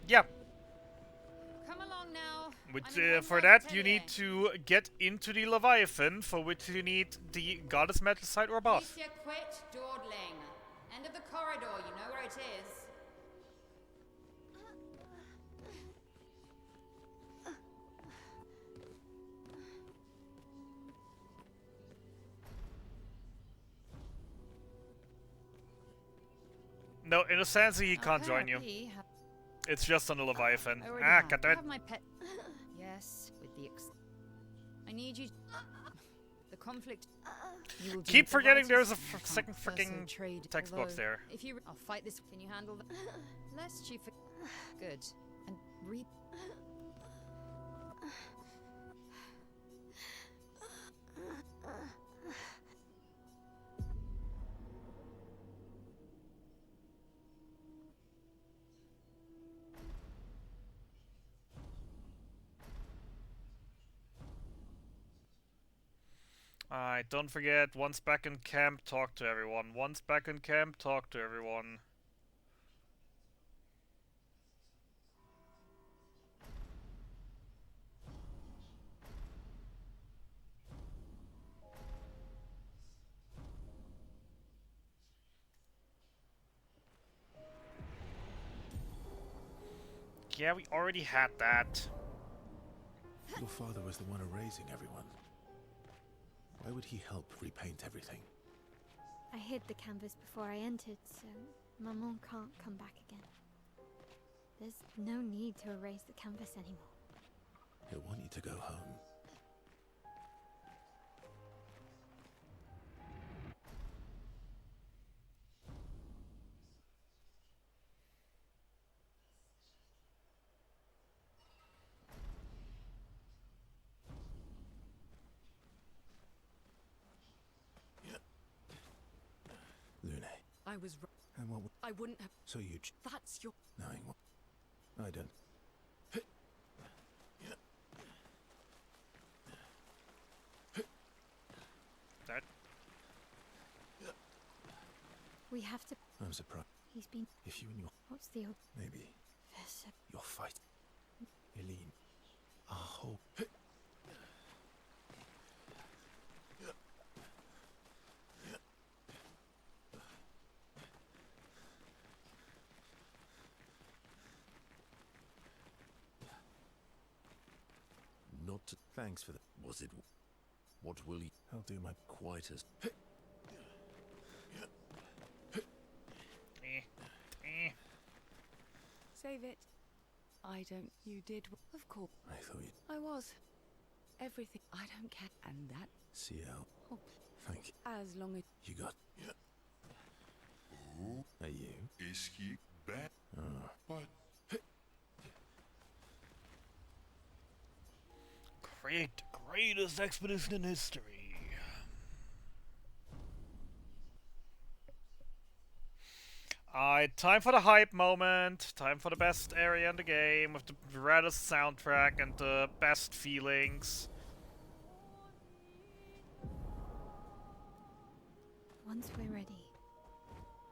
Yeah. Come along now. Which, I'm in for one that, side you to need to get into the Leviathan, for which you need the Goddess Magicite or boss. Alicia, quit dawdling. End of the corridor, you know where it is. No, in a sense, he can't join you. Apparently, It's just on the Leviathan. I already Ah, have. got I that. have my pet. Yes, with the I need you. The conflict. You will Keep do forgetting the there's a righteous. You second can't first freaking trade, text box although there. If you, I'll fight this. Can you handle that? Lest you. Good. And reap. Alright, don't forget, once back in camp, talk to everyone. Once back in camp, talk to everyone. Yeah, we already had that. Your father was the one erasing everyone. Why would he help repaint everything? I hid the canvas before I entered, so Maman can't come back again. There's no need to erase the canvas anymore. He'll want you to go home. Lune. I was. And what? I wouldn't have. So you That's your. knowing what? I don't. That. We have to. I'm surprised. He's been. If you and your What's the old? maybe your fight, Eileen, our whole. Thanks for the... Was it... What will you... I'll do my... Quite as... Save it. I don't. You did. Of course. I thought you'd... I was. Everything. I don't care. And that. CL. Oh, Thank you. as long as. You got... Oh, Are you? is he bad? Oh. But Greatest expedition in history. Alright, time for the hype moment. Time for the best area in the game with the reddest soundtrack and the best feelings. Once we're ready,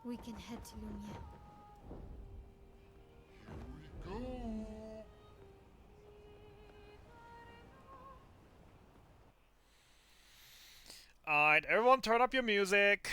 we can head to Lumia. here we go. Alright, everyone turn up your music.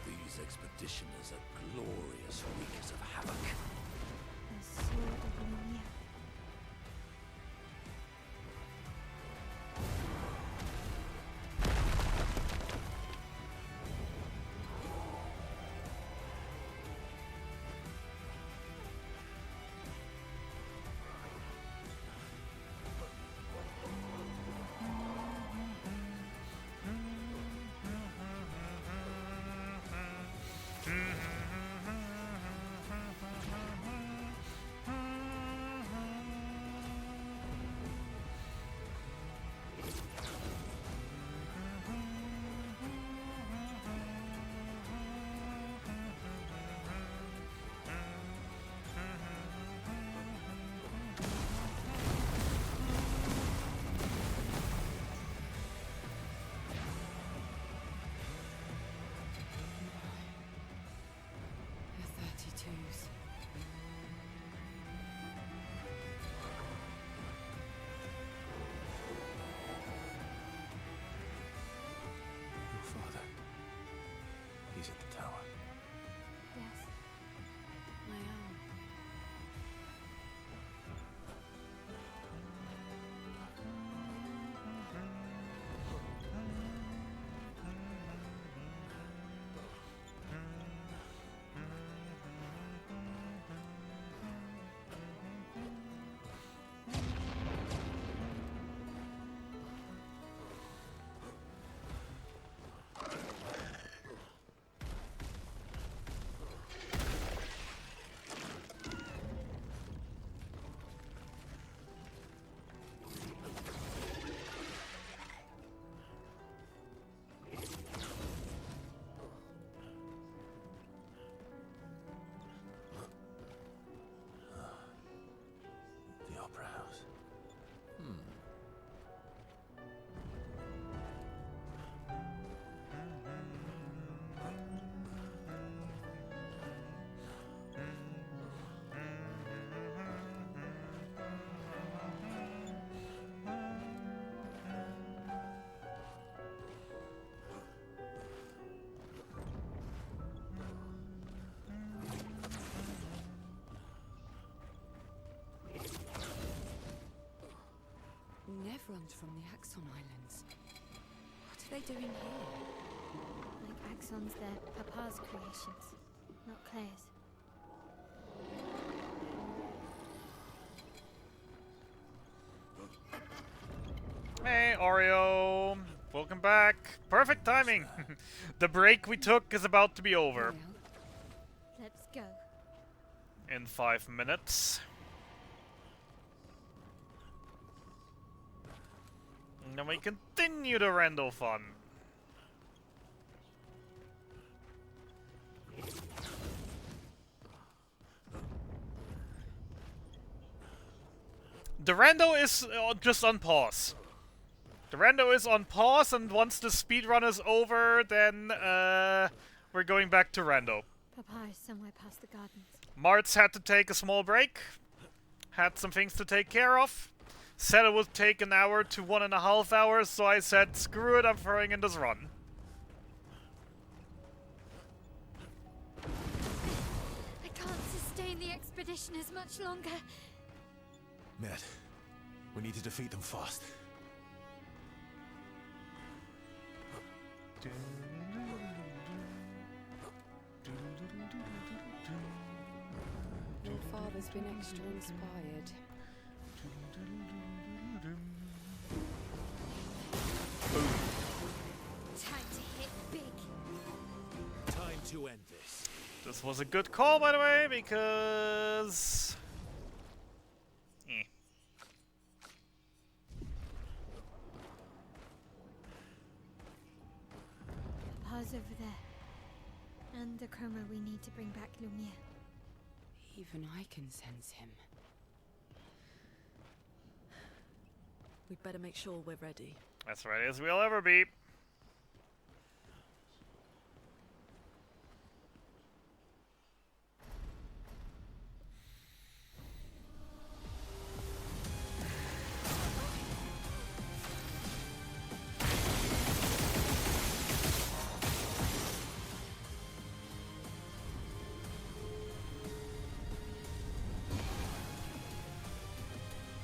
These expeditioners are glorious wreakers of havoc. The sword of Lumia. The 32s. Your father. He's at the tower. Yes. I am. The opera house. Nevrons from the Axon Islands. What are they doing here? Like Axon's their papa's creations, not Claire's. Hey, Oreo. Welcome back. Perfect timing. The break we took is about to be over. Well, Let's go. In 5 minutes. And then we continue the random fun. The rando is just on pause. The rando is on pause, and once the speedrun is over, then we're going back to rando. Papa is somewhere past the gardens. Martz had to take a small break. Had some things to take care of. Said it would take an hour to 1.5 hours, so I said, screw it, I'm throwing in this run. I can't sustain the expedition as much longer. Ned, we need to defeat them fast. Your father's been extra inspired. Time to hit big. Time to end this. This was a good call, by the way, because... Pa's over there. And the chroma we need to bring back Lumiere. Even I can sense him. We'd better make sure we're ready. As ready as we'll ever be.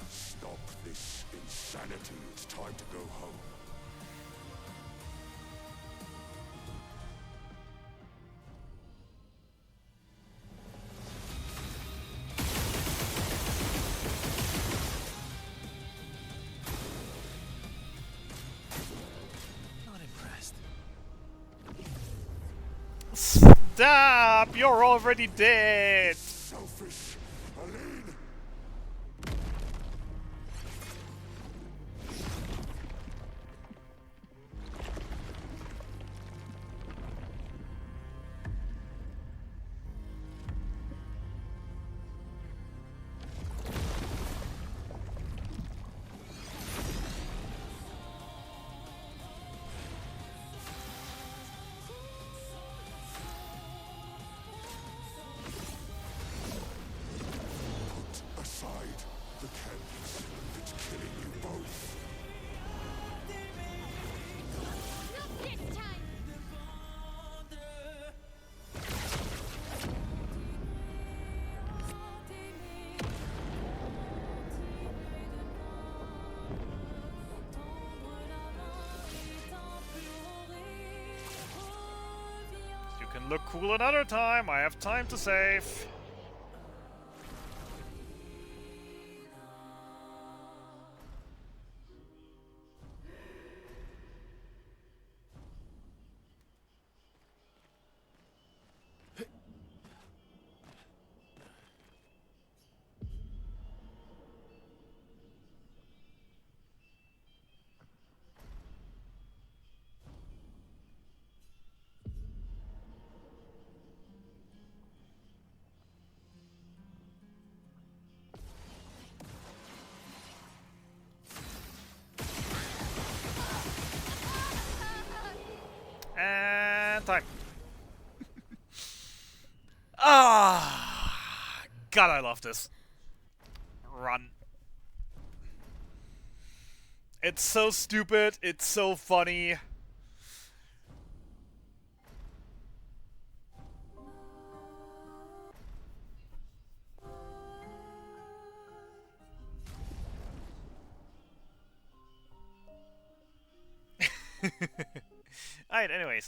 Stop this insanity. It's time to go home. Not impressed. Stop! You're already dead! Selfish, Aline. Put aside the canvas. It's killing you both. Not this time! You can look cool another time. I have time to save. And time. Ah, God, I love this. Run. It's so stupid. It's so funny. Alright, anyways,